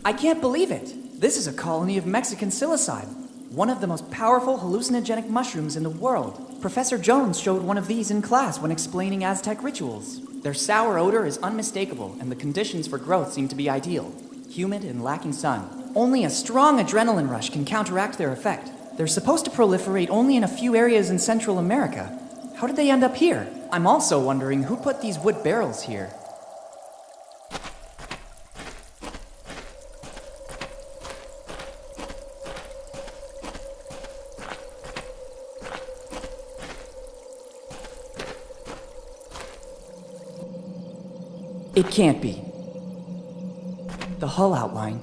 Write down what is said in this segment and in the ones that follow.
I can't believe it. This is a colony of Mexican psilocybe, one of the most powerful hallucinogenic mushrooms in the world. Professor Jones showed one of these in class when explaining Aztec rituals. Their sour odor is unmistakable, and the conditions for growth seem to be ideal. Humid and lacking sun. Only a strong adrenaline rush can counteract their effect. They're supposed to proliferate only in a few areas in Central America. How did they end up here? I'm also wondering who put these wood barrels here. It can't be. The hull outline,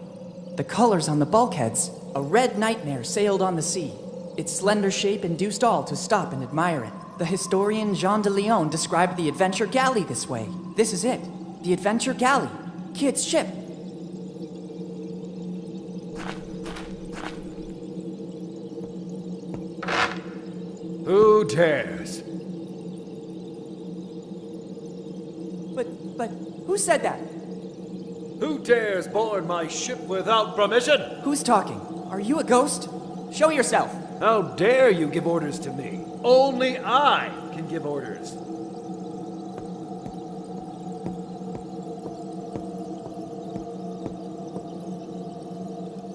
the colors on the bulkheads, a red nightmare sailed on the sea. Its slender shape induced all to stop and admire it. The historian Jean de Leon described the Adventure Galley this way. This is it, the Adventure Galley, Kid's ship. Who dares? But, who said that? Who dares board my ship without permission? Who's talking? Are you a ghost? Show yourself. How dare you give orders to me? Only I can give orders.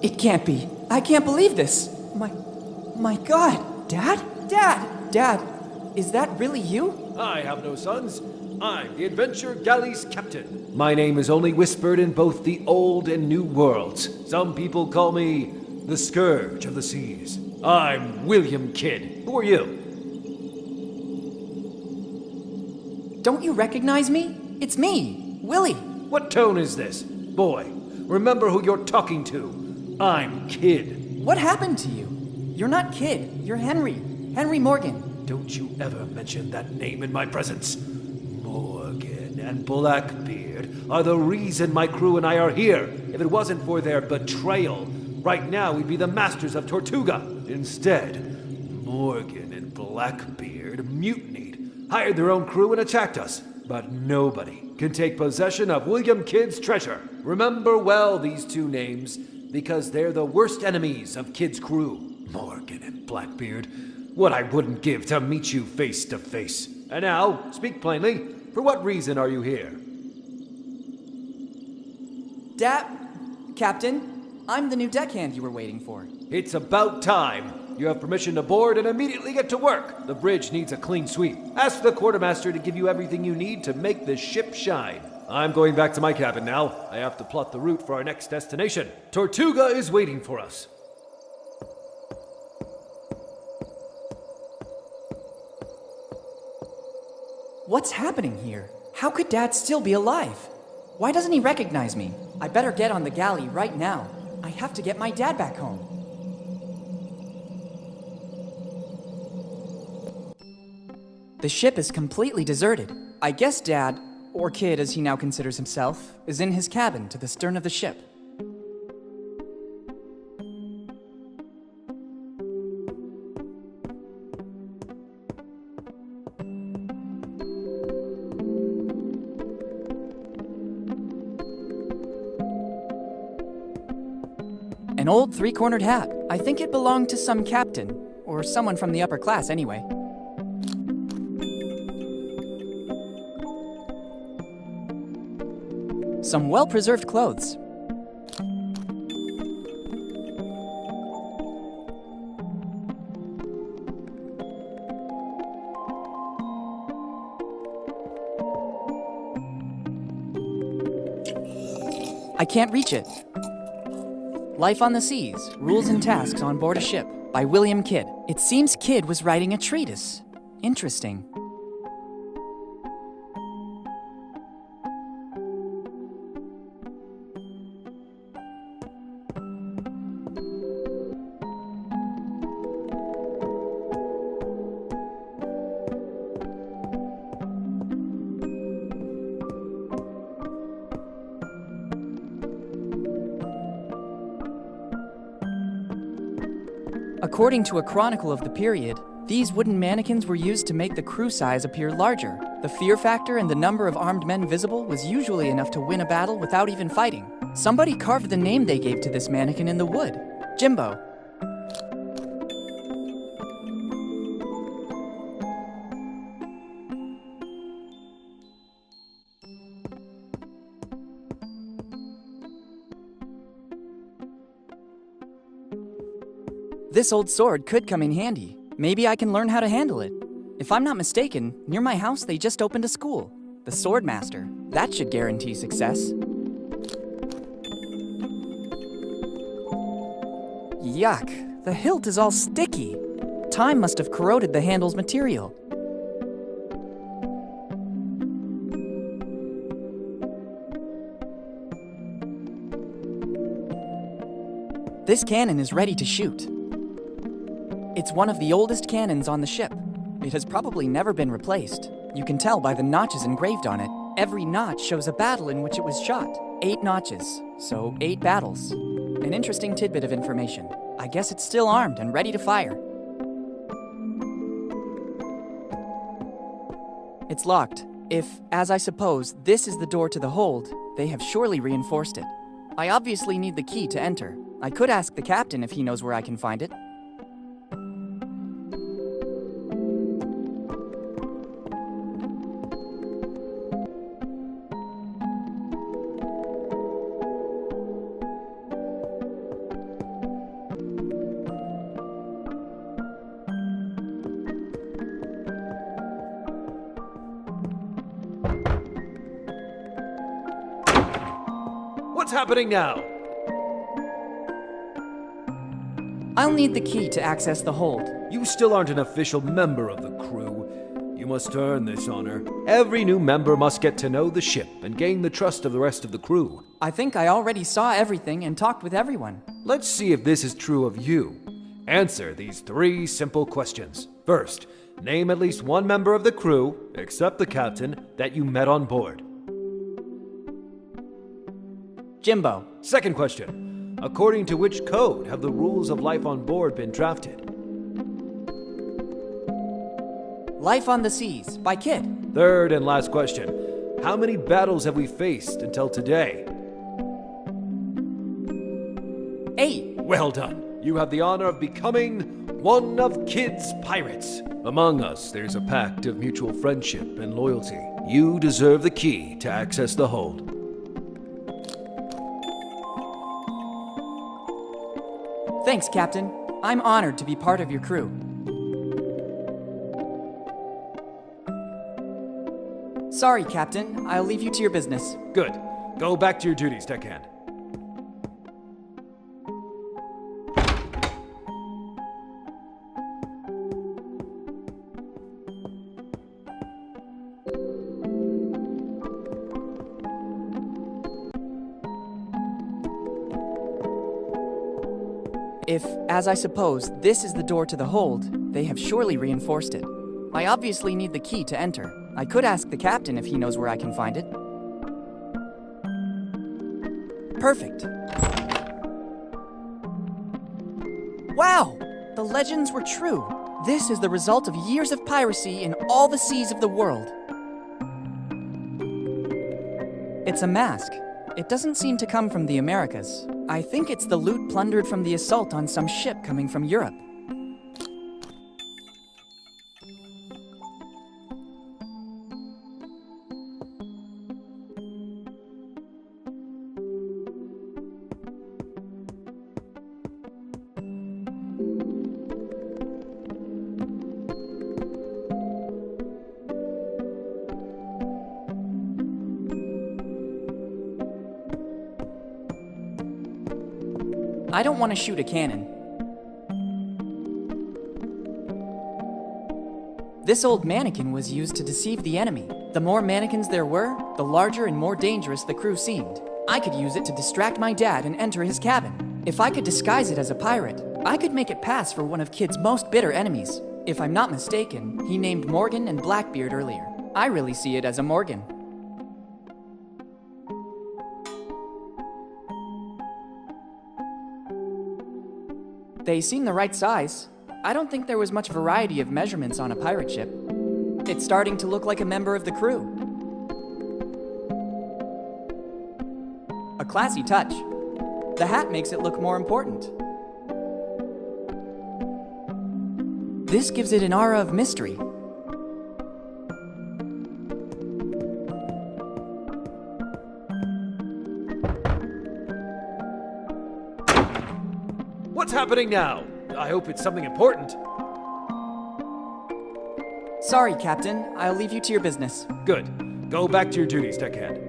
It can't be. I can't believe this. My God. Dad? Dad, is that really you? I have no sons. I'm the Adventure Galley's captain. My name is only whispered in both the old and new worlds. Some people call me the Scourge of the Seas. I'm William Kidd. Who are you? Don't you recognize me? It's me, Willy. What tone is this? Boy, remember who you're talking to. I'm Kidd. What happened to you? You're not Kidd. You're Henry. Henry Morgan. Don't you ever mention that name in my presence. Morgan and Blackbeard are the reason my crew and I are here. If it wasn't for their betrayal, right now we'd be the masters of Tortuga. Instead, Morgan and Blackbeard mutinied, hired their own crew and attacked us. But nobody can take possession of William Kidd's treasure. Remember well these two names, because they're the worst enemies of Kidd's crew. Morgan and Blackbeard. What I wouldn't give to meet you face to face. And now, speak plainly. For what reason are you here? Captain, I'm the new deckhand you were waiting for. It's about time. You have permission to board and immediately get to work. The bridge needs a clean sweep. Ask the quartermaster to give you everything you need to make the ship shine. I'm going back to my cabin now. I have to plot the route for our next destination. Tortuga is waiting for us. What's happening here? How could Dad still be alive? Why doesn't he recognize me? I better get on the galley right now. I have to get my dad back home. The ship is completely deserted. I guess Dad, or Kid as he now considers himself, is in his cabin to the stern of the ship. An old three-cornered hat. I think it belonged to some captain, or someone from the upper class anyway. Some well-preserved clothes. I can't reach it. Life on the Seas, Rules and Tasks on Board a Ship by William Kidd. It seems Kidd was writing a treatise. Interesting. According to a chronicle of the period, these wooden mannequins were used to make the crew size appear larger. The fear factor and the number of armed men visible was usually enough to win a battle without even fighting. Somebody carved the name they gave to this mannequin in the wood. Jimbo. This old sword could come in handy. Maybe I can learn how to handle it. If I'm not mistaken, near my house they just opened a school. The Swordmaster. That should guarantee success. Yuck, the hilt is all sticky. Time must have corroded the handle's material. This cannon is ready to shoot. It's one of the oldest cannons on the ship. It has probably never been replaced. You can tell by the notches engraved on it. Every notch shows a battle in which it was shot. 8 notches, so 8 battles. An interesting tidbit of information. I guess it's still armed and ready to fire. It's locked. If, as I suppose, this is the door to the hold, they have surely reinforced it. I obviously need the key to enter. I could ask the captain if he knows where I can find it. What's happening now? I'll need the key to access the hold. You still aren't an official member of the crew. You must earn this honor. Every new member must get to know the ship and gain the trust of the rest of the crew. I think I already saw everything and talked with everyone. Let's see if this is true of you. Answer these 3 simple questions. First, name at least one member of the crew, except the captain, that you met on board. Jimbo. Second question, according to which code have the rules of life on board been drafted? Life on the Seas by Kid. Third and last question, how many battles have we faced until today? 8. Well done. You have the honor of becoming one of Kid's pirates. Among us, there's a pact of mutual friendship and loyalty. You deserve the key to access the hold. Thanks, Captain. I'm honored to be part of your crew. Sorry, Captain. I'll leave you to your business. Good. Go back to your duties, deckhand. If, as I suppose, this is the door to the hold, they have surely reinforced it. I obviously need the key to enter. I could ask the captain if he knows where I can find it. Perfect. Wow! The legends were true. This is the result of years of piracy in all the seas of the world. It's a mask. It doesn't seem to come from the Americas. I think it's the loot plundered from the assault on some ship coming from Europe. I don't want to shoot a cannon. This old mannequin was used to deceive the enemy. The more mannequins there were, the larger and more dangerous the crew seemed. I could use it to distract my dad and enter his cabin. If I could disguise it as a pirate, I could make it pass for one of Kid's most bitter enemies. If I'm not mistaken, he named Morgan and Blackbeard earlier. I really see it as a Morgan. They seem the right size. I don't think there was much variety of measurements on a pirate ship. It's starting to look like a member of the crew. A classy touch. The hat makes it look more important. This gives it an aura of mystery. What's happening now? I hope it's something important. Sorry, Captain. I'll leave you to your business. Good. Go back to your duties, Deckhand.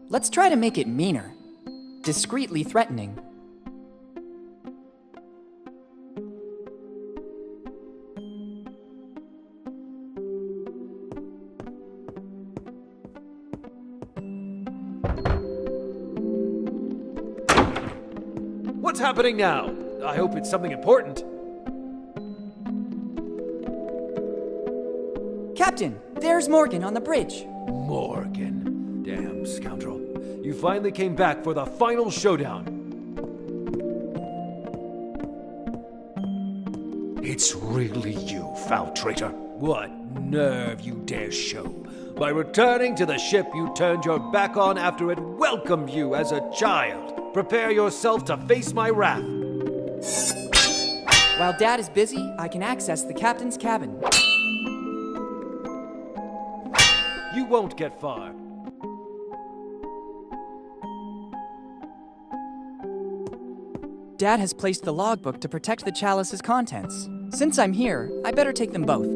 Let's try to make it meaner. Discreetly threatening. What's happening now? I hope it's something important. Captain, there's Morgan on the bridge. Morgan. Damn scoundrel. You finally came back for the final showdown. It's really you, foul traitor. What nerve you dare show. By returning to the ship you turned your back on after it welcomed you as a child. Prepare yourself to face my wrath. While Dad is busy, I can access the captain's cabin. You won't get far. Dad has placed the logbook to protect the chalice's contents. Since I'm here, I better take them both.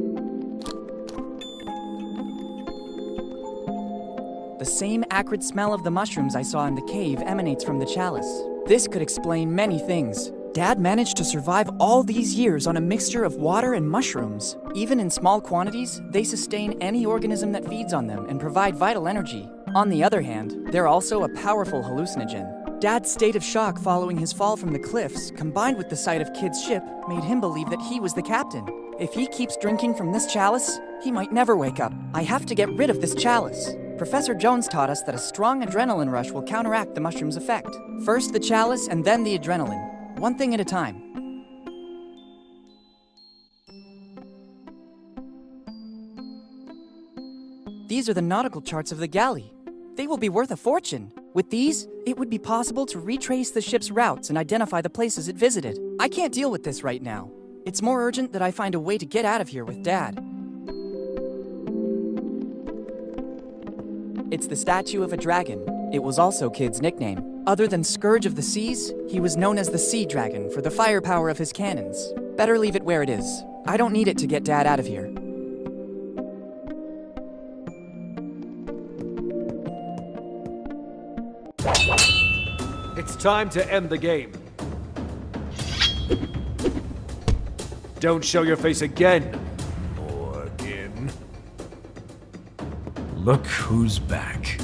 The same acrid smell of the mushrooms I saw in the cave emanates from the chalice. This could explain many things. Dad managed to survive all these years on a mixture of water and mushrooms. Even in small quantities, they sustain any organism that feeds on them and provide vital energy. On the other hand, they're also a powerful hallucinogen. Dad's state of shock following his fall from the cliffs, combined with the sight of Kid's ship, made him believe that he was the captain. If he keeps drinking from this chalice, he might never wake up. I have to get rid of this chalice. Professor Jones taught us that a strong adrenaline rush will counteract the mushroom's effect. First the chalice and then the adrenaline. One thing at a time. These are the nautical charts of the galley. They will be worth a fortune. With these, it would be possible to retrace the ship's routes and identify the places it visited. I can't deal with this right now. It's more urgent that I find a way to get out of here with Dad. It's the statue of a dragon. It was also Kid's nickname. Other than Scourge of the Seas, he was known as the Sea Dragon for the firepower of his cannons. Better leave it where it is. I don't need it to get Dad out of here. It's time to end the game. Don't show your face again, Morgan. Look who's back.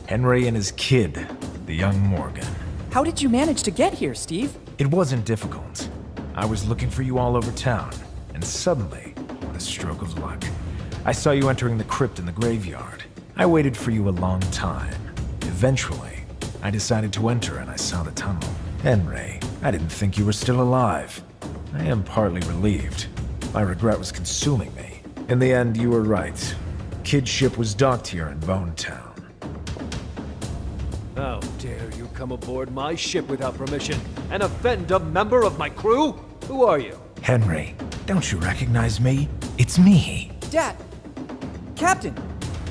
Henry and his kid, the young Morgan. How did you manage to get here, Steve? It wasn't difficult. I was looking for you all over town, and suddenly, with a stroke of luck, I saw you entering the crypt in the graveyard. I waited for you a long time. Eventually, I decided to enter and I saw the tunnel. Henry, I didn't think you were still alive. I am partly relieved. My regret was consuming me. In the end, you were right. Kid's ship was docked here in Bone Town. How dare you come aboard my ship without permission and offend a member of my crew? Who are you? Henry, don't you recognize me? It's me. Dad! Captain!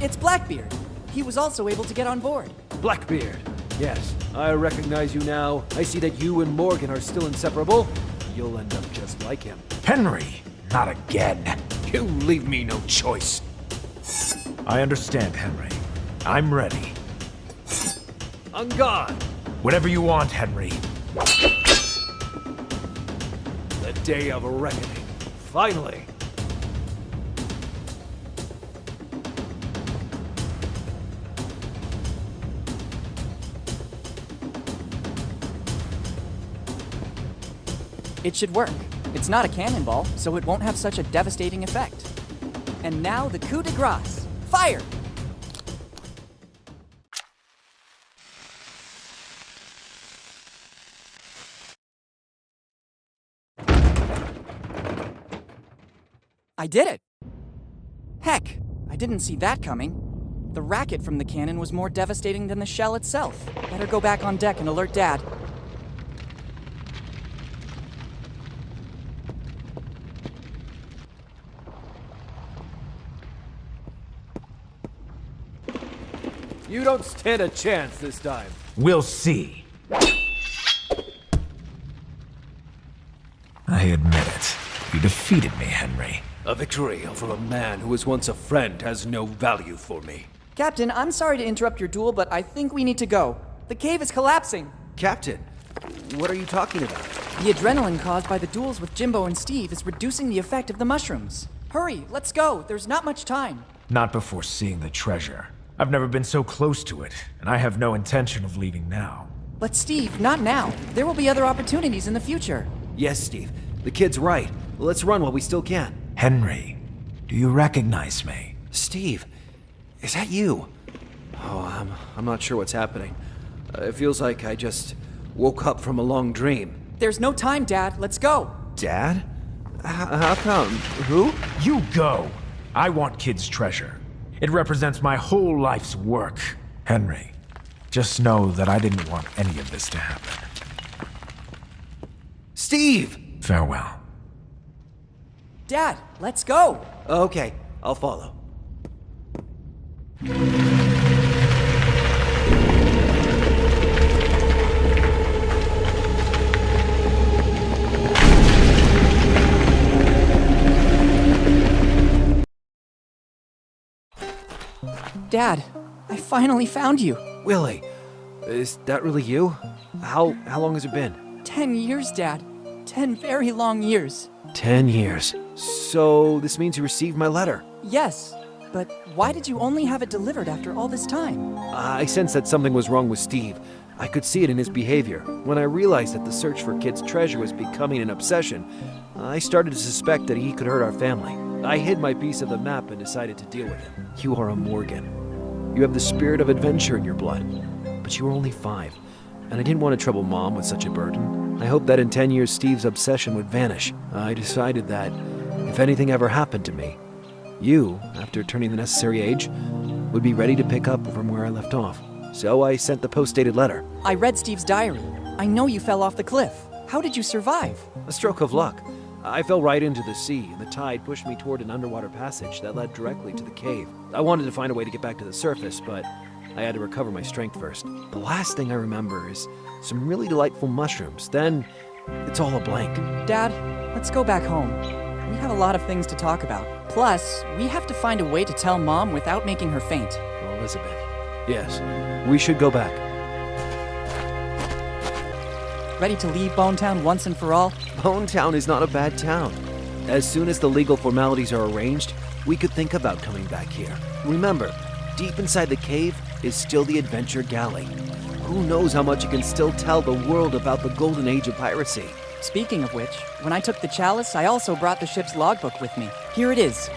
It's Blackbeard. He was also able to get on board. Blackbeard. Yes, I recognize you now. I see that you and Morgan are still inseparable. You'll end up just like him. Henry, not again. You leave me no choice. I understand, Henry. I'm ready. On guard! Whatever you want, Henry. The day of reckoning. Finally. It should work. It's not a cannonball, so it won't have such a devastating effect. And now the coup de grace. Fire! I did it! Heck, I didn't see that coming. The racket from the cannon was more devastating than the shell itself. Better go back on deck and alert Dad. You don't stand a chance this time. We'll see. I admit it. You defeated me, Henry. A victory over a man who was once a friend has no value for me. Captain, I'm sorry to interrupt your duel, but I think we need to go. The cave is collapsing. Captain, what are you talking about? The adrenaline caused by the duels with Jimbo and Steve is reducing the effect of the mushrooms. Hurry, let's go. There's not much time. Not before seeing the treasure. I've never been so close to it, and I have no intention of leaving now. But Steve, not now. There will be other opportunities in the future. Yes, Steve. The kid's right. Let's run while we still can. Henry, do you recognize me? Steve, is that you? Oh, I'm not sure what's happening. It feels like I just woke up from a long dream. There's no time, Dad. Let's go. Dad? How come? Who? You go! I want Kid's treasure. It represents my whole life's work. Henry, just know that I didn't want any of this to happen. Steve! Farewell. Dad, let's go. Okay, I'll follow. Dad, I finally found you. Willy, is that really you? How long has it been? 10 years, Dad. 10 very long years. 10 years. So this means you received my letter. Yes, but why did you only have it delivered after all this time? I sensed that something was wrong with Steve. I could see it in his behavior. When I realized that the search for Kid's treasure was becoming an obsession, I started to suspect that he could hurt our family. I hid my piece of the map and decided to deal with him. You are a Morgan. You have the spirit of adventure in your blood. But you were only 5, and I didn't want to trouble Mom with such a burden. I hoped that in 10 years Steve's obsession would vanish. I decided that if anything ever happened to me, you, after turning the necessary age, would be ready to pick up from where I left off. So I sent the post-dated letter. I read Steve's diary. I know you fell off the cliff. How did you survive? A stroke of luck. I fell right into the sea, and the tide pushed me toward an underwater passage that led directly to the cave. I wanted to find a way to get back to the surface, but I had to recover my strength first. The last thing I remember is some really delightful mushrooms. Then, it's all a blank. Dad, let's go back home. We have a lot of things to talk about. Plus, we have to find a way to tell Mom without making her faint. Oh, Elizabeth. Yes, we should go back. Ready to leave Bonetown once and for all? Bonetown is not a bad town. As soon as the legal formalities are arranged, we could think about coming back here. Remember, deep inside the cave is still the Adventure Galley. Who knows how much it can still tell the world about the golden age of piracy. Speaking of which, when I took the chalice, I also brought the ship's logbook with me. Here it is.